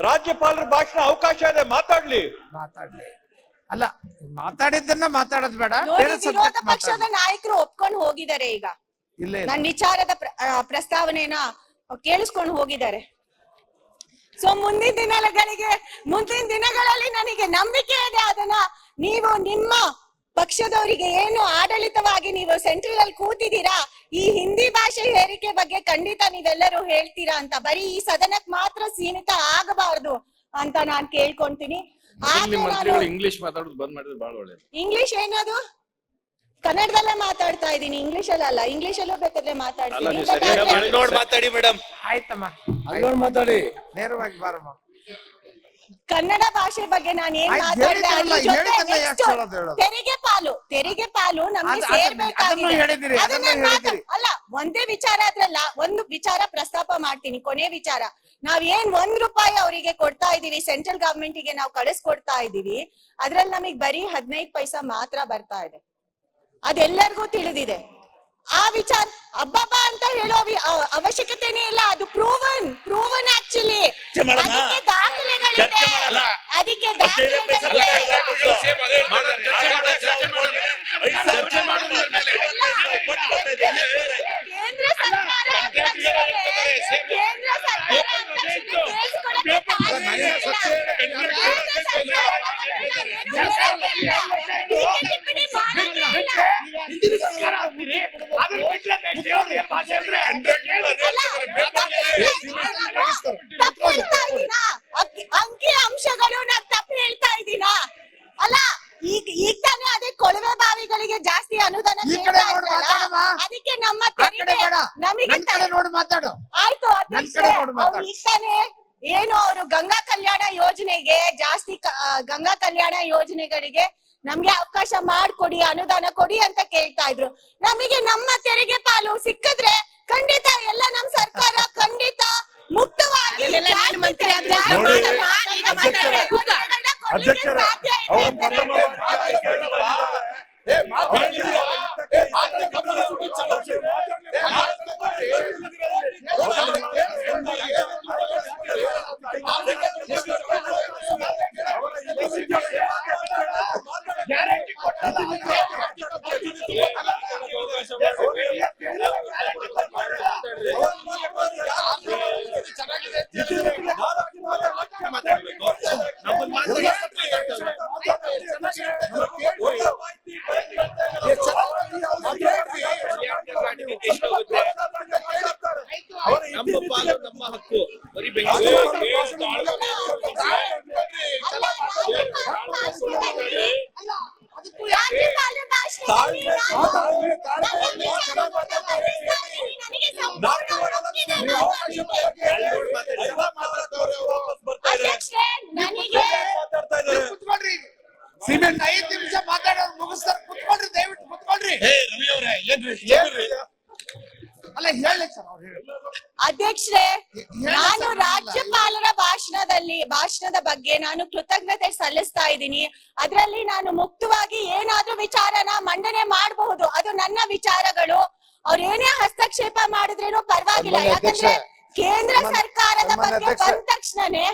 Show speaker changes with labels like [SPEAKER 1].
[SPEAKER 1] ರಾಜ್ಯಪಾಲರ ಭಾಷಣ ಅವಕಾಶ ಇದೆ, ಮಾತಾಡ್ಲಿ.
[SPEAKER 2] ಅಲ್ಲ, ಮಾತಾಡಿದ್ದನ್ನ ಮಾತಾಡೋದು ಬೇಡ.
[SPEAKER 3] ವಿರೋಧ ಪಕ್ಷದ ನಾಯಕರು ಒಪ್ಕೊಂಡು ಹೋಗಿದ್ದಾರೆ. ಈಗ ನನ್ನ ವಿಚಾರದ ಪ್ರಸ್ತಾವನೆನ ಕೇಳಿಸ್ಕೊಂಡು ಹೋಗಿದ್ದಾರೆ. ಸೊ ಮುಂದಿನ ದಿನಗಳಲ್ಲಿ ನನಗೆ ನಂಬಿಕೆ ಇದೆ. ಅದನ್ನ ನೀವು ನಿಮ್ಮ ಪಕ್ಷದವರಿಗೆ ಏನು ಆಡಳಿತವಾಗಿ ನೀವು ಸೆಂಟ್ರಲ್ ಅಲ್ಲಿ ಕೂತಿದ್ದೀರಾ, ಈ ಹಿಂದಿ ಭಾಷೆ ಹೇರಿಕೆ ಬಗ್ಗೆ ಖಂಡಿತ ನೀವೆಲ್ಲರೂ ಹೇಳ್ತೀರಾ ಅಂತ, ಬರೀ ಈ ಸದನಕ್ಕೆ ಮಾತ್ರ ಸೀಮಿತ ಆಗಬಾರದು ಅಂತ ನಾನ್ ಕೇಳ್ಕೊಂತೀನಿ.
[SPEAKER 4] ಇಂಗ್ಲಿಷ್ ಮಾತಾಡೋದು ಬಂದ್ ಮಾಡಿದ್ರೆ ಬಹಳ ಒಳ್ಳೇದು.
[SPEAKER 3] ಇಂಗ್ಲಿಷ್ ಏನದು? ಕನ್ನಡದಲ್ಲೇ ಮಾತಾಡ್ತಾ ಇದ್ದೀನಿ, ಇಂಗ್ಲಿಷ್ ಅಲ್ಲ. ಇಂಗ್ಲಿಷ್ ಅಲ್ಲೂ ಬೇಕಾದ್ರೆ ಮಾತಾಡ್ತೀನಿ.
[SPEAKER 1] ಮಾತಾಡಿ ಮೇಡಮ್.
[SPEAKER 2] ಆಯ್ತಮ್ಮ,
[SPEAKER 1] ಮಾತಾಡಿ,
[SPEAKER 2] ನೇರವಾಗಿ ಬಾರಮ್ಮ.
[SPEAKER 3] ಕನ್ನಡ ಭಾಷೆ ಬಗ್ಗೆ ನಾನು ಏನ್ ಮಾತಾಡಿದೆ, ತೆರಿಗೆ ಪಾಲು ನಮ್ಗೆ ಸೇರ್ಬೇಕಾಗಿದೆ. ಅಲ್ಲ, ಒಂದೇ ವಿಚಾರ ಅದ್ರಲ್ಲ, ಒಂದು ವಿಚಾರ ಪ್ರಸ್ತಾಪ ಮಾಡ್ತೀನಿ. ಕೊನೆ ವಿಚಾರ, ನಾವ್ ಏನ್ ₹1 ಅವರಿಗೆ ಕೊಡ್ತಾ ಇದೀವಿ, ಸೆಂಟ್ರಲ್ ಗವರ್ಮೆಂಟ್ ಗೆ ನಾವು ಕಳಿಸ್ಕೊಡ್ತಾ ಇದೀವಿ, ಅದ್ರಲ್ಲಿ ನಮಗ್ ಬರೀ 15 ಪೈಸಾ ಮಾತ್ರ ಬರ್ತಾ ಇದೆ. ಅದೆಲ್ಲರಿಗೂ ತಿಳಿದಿದೆ. ಆ ವಿಚಾರ ಅಬ್ಬಬ್ಬ ಅಂತ ಹೇಳೋ ಅವಶ್ಯಕತೆನೇ ಇಲ್ಲ. ಅದು ಪ್ರೂವನ್ ಆಕ್ಚುಲಿ. ಅದಕ್ಕೆ ದಾಖಲೆಗಳಿದೆ. ಕೇಂದ್ರ ಅಂಕಿ ಅಂಶಗಳು ನಾನ್ ತಪ್ಪು ಹೇಳ್ತಾ ಇದ್ದೀನಾ? ಅಲ್ಲ, ಈಗ ತಾನೇ ಅದೇ ಕೊಳವೆ ಬಾವಿಗಳಿಗೆ ಜಾಸ್ತಿ ಅನುದಾನ ಅದಕ್ಕೆ ನಮ್ಮ ಆಯ್ತು. ಈಗ ತಾನೇ ಏನು ಅವರು ಗಂಗಾ ಕಲ್ಯಾಣ ಯೋಜನೆಗೆ ಜಾಸ್ತಿ ಗಂಗಾ ಕಲ್ಯಾಣ ಯೋಜನೆಗಳಿಗೆ ನಮ್ಗೆ ಅವಕಾಶ ಮಾಡ್ಕೊಡಿ, ಅನುದಾನ ಕೊಡಿ ಅಂತ ಕೇಳ್ತಾ ಇದ್ರು. ನಮಗೆ ನಮ್ಮ ತೆರಿಗೆ ಪಾಲು ಸಿಕ್ಕಿದ್ರೆ ಖಂಡಿತ ಎಲ್ಲ ನಮ್ ಸರ್ಕಾರ ಖಂಡಿತ ಮುಕ್ತವಾಗಿ
[SPEAKER 4] ನಮ್ಮ ಹಕ್ಕು ಬರೀ ಬೆಂಗಳೂರು
[SPEAKER 2] ಸಿಮೆಂಟ್ 5 ನಿಮಿಷ ಮಾತಾಡೋರು ಮುಗಿಸ್ತಾರೆ. ಕುತ್ಕೊಳ್ರಿ, ದಯವಿಟ್ಟು ಕುತ್ಕೊಳ್ರಿ. ಅಲ್ಲ, ಹೇಳಿ ಸರ್.
[SPEAKER 3] ಅಧ್ಯಕ್ಷರೇ, ನಾನು ರಾಜ್ಯಪಾಲರ ಭಾಷಣದ ಬಗ್ಗೆ ನಾನು ಕೃತಜ್ಞತೆ ಸಲ್ಲಿಸ್ತಾ ಇದ್ದೀನಿ. ಅದರಲ್ಲಿ ನಾನು ಮುಕ್ತವಾಗಿ ಏನಾದ್ರೂ ವಿಚಾರನ ಮಂಡನೆ ಮಾಡಬಹುದು. ಅದು ನನ್ನ ವಿಚಾರಗಳು. ಅವ್ರ ಏನೇ ಹಸ್ತಕ್ಷೇಪ ಮಾಡಿದ್ರೇನು ಪರವಾಗಿಲ್ಲ. ಯಾಕಂದ್ರೆ ಕೇಂದ್ರ ಸರ್ಕಾರದ ಬಗ್ಗೆ ಬಂದ ತಕ್ಷಣನೇ